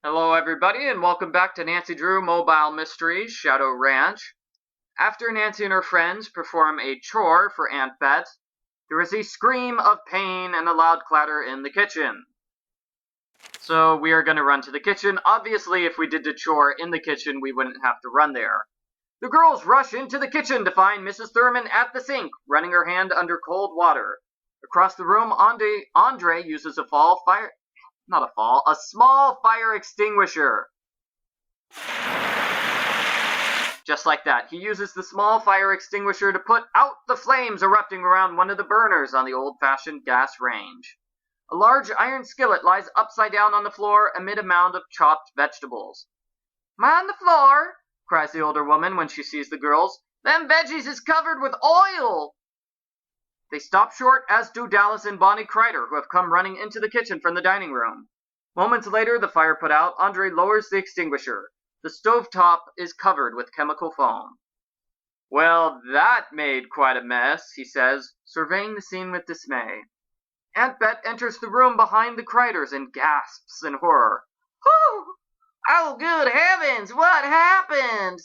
Hello, everybody, and welcome back to Nancy Drew Mobile Mysteries Shadow Ranch. After Nancy and her friends perform a chore for Aunt Bet, there is a scream of pain and a loud clatter in the kitchen. So we are going to run to the kitchen. Obviously, if we did the chore in the kitchen, we wouldn't have to run there. The girls rush into the kitchen to find Mrs. Thurman at the sink, running her hand under cold water. Across the room, Andre uses a small fire extinguisher. Just like that, he uses the small fire extinguisher to put out the flames erupting around one of the burners on the old-fashioned gas range. A large iron skillet lies upside down on the floor amid a mound of chopped vegetables. "Mind the floor," cries the older woman when she sees the girls. "Them veggies is covered with oil." They stop short, as do Dallas and Bonnie Crider, who have come running into the kitchen from the dining room. Moments later, the fire put out, Andre lowers the extinguisher. The stovetop is covered with chemical foam. "Well, that made quite a mess," he says, surveying the scene with dismay. Aunt Bet enters the room behind the Criders and gasps in horror. "Whew! Oh, good heavens, what happened?"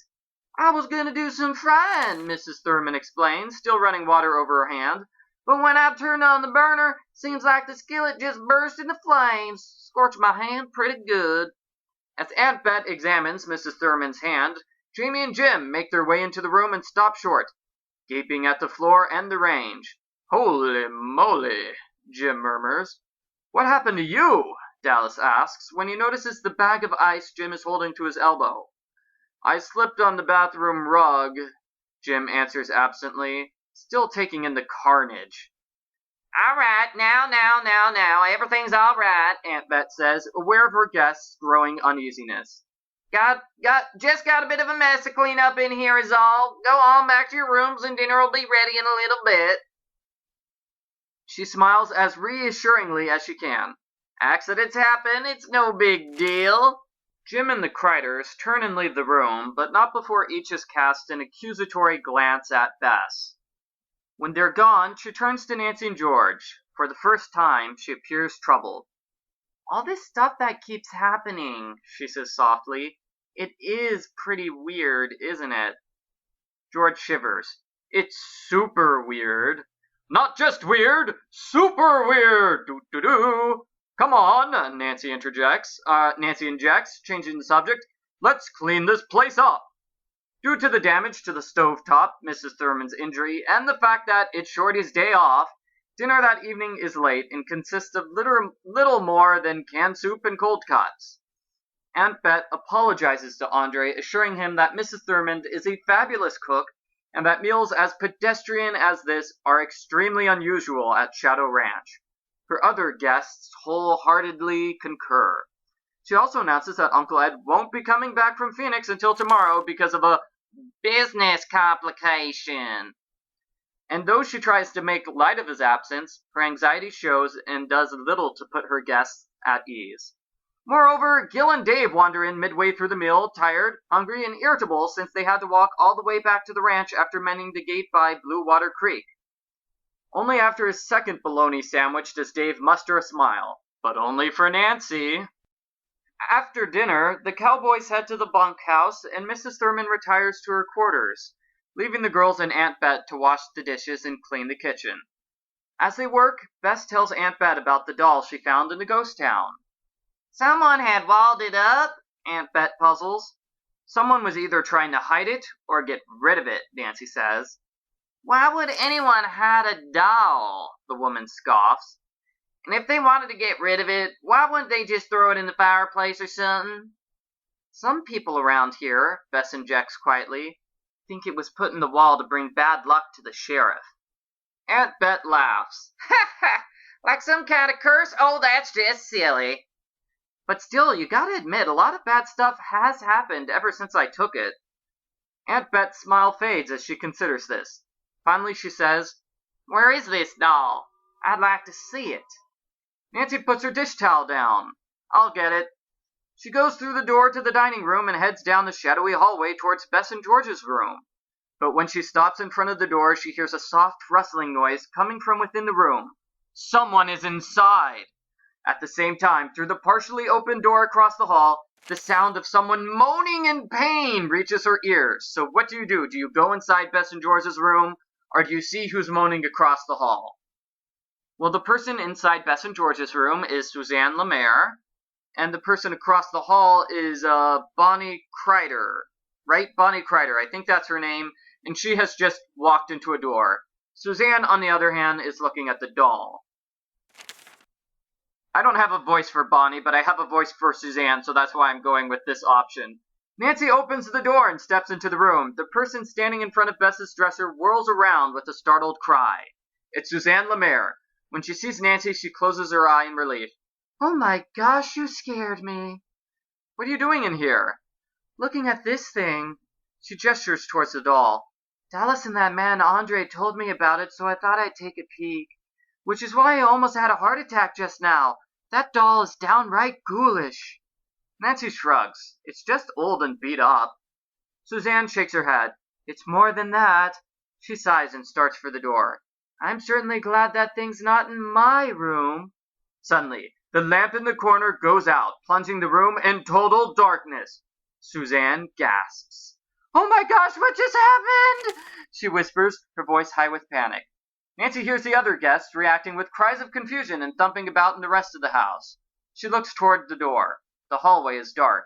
"I was going to do some frying," Mrs. Thurman explains, still running water over her hand. "But when I turned on the burner, seems like the skillet just burst into flames. Scorched my hand pretty good." As Aunt Bet examines Mrs. Thurman's hand, Jamie and Jim make their way into the room and stop short, gaping at the floor and the range. "Holy moly," Jim murmurs. "What happened to you?" Dallas asks, when he notices the bag of ice Jim is holding to his elbow. "I slipped on the bathroom rug," Jim answers absently, still taking in the carnage. "All right, now, everything's all right," Aunt Bet says, aware of her guest's growing uneasiness. Just got a bit of a mess to clean up in here is all. Go on back to your rooms and dinner will be ready in a little bit." She smiles as reassuringly as she can. "Accidents happen, it's no big deal." Jim and the Criders turn and leave the room, but not before each has cast an accusatory glance at Bess. When they're gone, she turns to Nancy and George. For the first time, she appears troubled. "All this stuff that keeps happening," she says softly. "It is pretty weird, isn't it?" George shivers. "It's super weird." "Not just weird, super weird! Doo-doo-doo! Come on," Nancy injects, changing the subject. "Let's clean this place up." Due to the damage to the stovetop, Mrs. Thurman's injury, and the fact that it's Shorty's day off, dinner that evening is late and consists of little more than canned soup and cold cuts. Aunt Bet apologizes to Andre, assuring him that Mrs. Thurman is a fabulous cook and that meals as pedestrian as this are extremely unusual at Shadow Ranch. Her other guests wholeheartedly concur. She also announces that Uncle Ed won't be coming back from Phoenix until tomorrow because of a business complication. And though she tries to make light of his absence, her anxiety shows and does little to put her guests at ease. Moreover, Gil and Dave wander in midway through the meal, tired, hungry, and irritable since they had to walk all the way back to the ranch after mending the gate by Blue Water Creek. Only after his second bologna sandwich does Dave muster a smile, but only for Nancy. After dinner, the cowboys head to the bunkhouse, and Mrs. Thurman retires to her quarters, leaving the girls and Aunt Bet to wash the dishes and clean the kitchen. As they work, Bess tells Aunt Bet about the doll she found in the ghost town. "Someone had walled it up," Aunt Bet puzzles. "Someone was either trying to hide it or get rid of it," Nancy says. "Why would anyone hide a doll?" the woman scoffs. "And if they wanted to get rid of it, why wouldn't they just throw it in the fireplace or something?" "Some people around here," Bess injects quietly, "think it was put in the wall to bring bad luck to the sheriff." Aunt Bet laughs. "Ha ha! Like some kind of curse? Oh, that's just silly." "But still, you gotta admit, a lot of bad stuff has happened ever since I took it." Aunt Bet's smile fades as she considers this. Finally she says, "Where is this doll? I'd like to see it." Nancy puts her dish towel down. "I'll get it." She goes through the door to the dining room and heads down the shadowy hallway towards Bess and George's room. But when she stops in front of the door, she hears a soft rustling noise coming from within the room. Someone is inside! At the same time, through the partially open door across the hall, The sound of someone moaning in pain reaches her ears. So what do? Do you go inside Bess and George's room, or do you see who's moaning across the hall? Well, the person inside Bess and George's room is Suzanne Lemaire, and the person across the hall is Bonnie Kreider, right? Bonnie Kreider, I think that's her name, and she has just walked into a door. Suzanne, on the other hand, is looking at the doll. I don't have a voice for Bonnie, but I have a voice for Suzanne, so that's why I'm going with this option. Nancy opens the door and steps into the room. The person standing in front of Bess's dresser whirls around with a startled cry. It's Suzanne Lemaire. When she sees Nancy, she closes her eye in relief. Oh my gosh, you scared me. What are you doing in here? Looking at this thing. She gestures towards the doll. Dallas and that man Andre told me about it, so I thought I'd take a peek. Which is why I almost had a heart attack just now. That doll is downright ghoulish. Nancy shrugs. It's just old and beat up. Suzanne shakes her head. It's more than that. She sighs and starts for the door. I'm certainly glad that thing's not in my room. Suddenly, the lamp in the corner goes out, plunging the room in total darkness. Suzanne gasps. Oh my gosh, what just happened? She whispers, her voice high with panic. Nancy hears the other guests reacting with cries of confusion and thumping about in the rest of the house. She looks toward the door. The hallway is dark.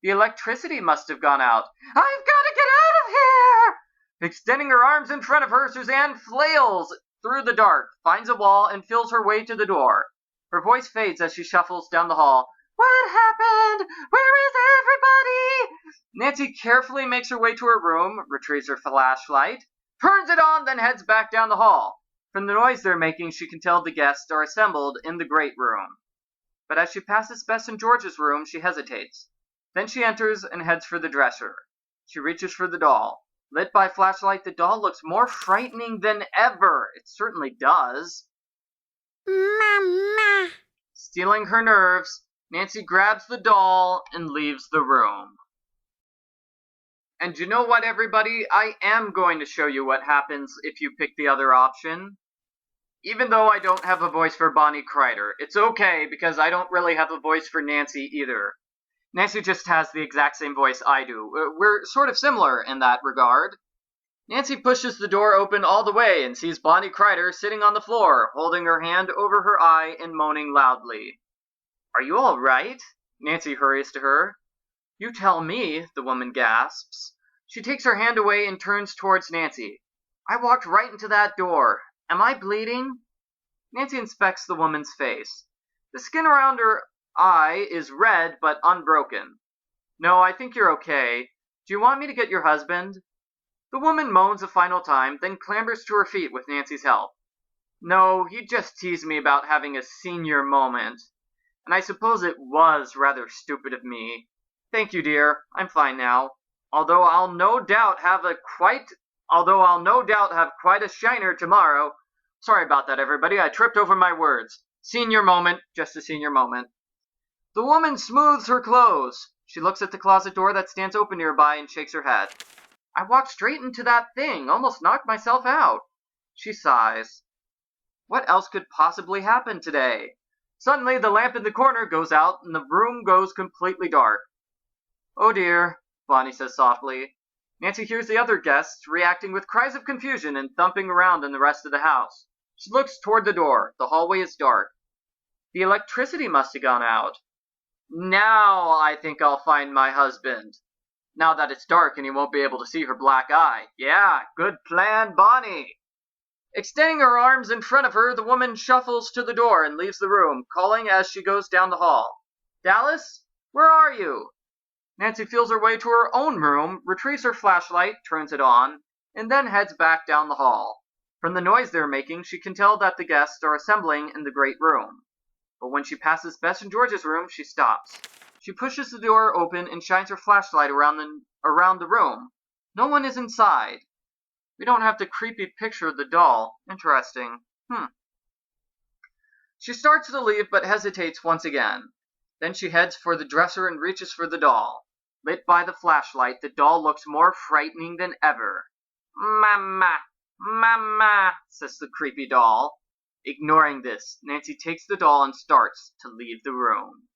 The electricity must have gone out. I've got to get out of here! Extending her arms in front of her, Suzanne flails through the dark, finds a wall, and feels her way to the door. Her voice fades as she shuffles down the hall. What happened? Where is everybody? Nancy carefully makes her way to her room, retrieves her flashlight, turns it on, then heads back down the hall. From the noise they're making, she can tell the guests are assembled in the great room. But as she passes Bess and George's room, she hesitates. Then she enters and heads for the dresser. She reaches for the doll. Lit by flashlight, the doll looks more frightening than ever. It certainly does. Mama. Stealing her nerves, Nancy grabs the doll and leaves the room. And you know what, everybody? I am going to show you what happens if you pick the other option. Even though I don't have a voice for Bonnie Kreider, it's okay because I don't really have a voice for Nancy either. Nancy just has the exact same voice I do. We're sort of similar in that regard. Nancy pushes the door open all the way and sees Bonnie Kreider sitting on the floor, holding her hand over her eye and moaning loudly. Are you all right? Nancy hurries to her. You tell me, the woman gasps. She takes her hand away and turns towards Nancy. I walked right into that door. Am I bleeding? Nancy inspects the woman's face. The skin around her eye is red but unbroken. No, I think you're okay. Do you want me to get your husband? The woman moans a final time, then clambers to her feet with Nancy's help. No, he just teased me about having a senior moment. And I suppose it was rather stupid of me. Thank you, dear. I'm fine now. Although I'll no doubt have quite a shiner tomorrow. Sorry about that, everybody. I tripped over my words. Senior moment, just a senior moment. The woman smooths her clothes. She looks at the closet door that stands open nearby and shakes her head. I walked straight into that thing, almost knocked myself out. She sighs. What else could possibly happen today? Suddenly, the lamp in the corner goes out and the room goes completely dark. Oh dear, Bonnie says softly. Nancy hears the other guests reacting with cries of confusion and thumping around in the rest of the house. She looks toward the door. The hallway is dark. The electricity must have gone out. Now I think I'll find my husband. Now that it's dark and he won't be able to see her black eye. Yeah, good plan, Bonnie. Extending her arms in front of her, the woman shuffles to the door and leaves the room, calling as she goes down the hall. Dallas, where are you? Nancy feels her way to her own room, retrieves her flashlight, turns it on, and then heads back down the hall. From the noise they're making, she can tell that the guests are assembling in the great room. But when she passes Bess and George's room, she stops. She pushes the door open and shines her flashlight around the room. No one is inside. We don't have the creepy picture of the doll. Interesting. She starts to leave but hesitates once again. Then she heads for the dresser and reaches for the doll. Lit by the flashlight, the doll looks more frightening than ever. Mama, Mama, says the creepy doll. Ignoring this, Nancy takes the doll and starts to leave the room.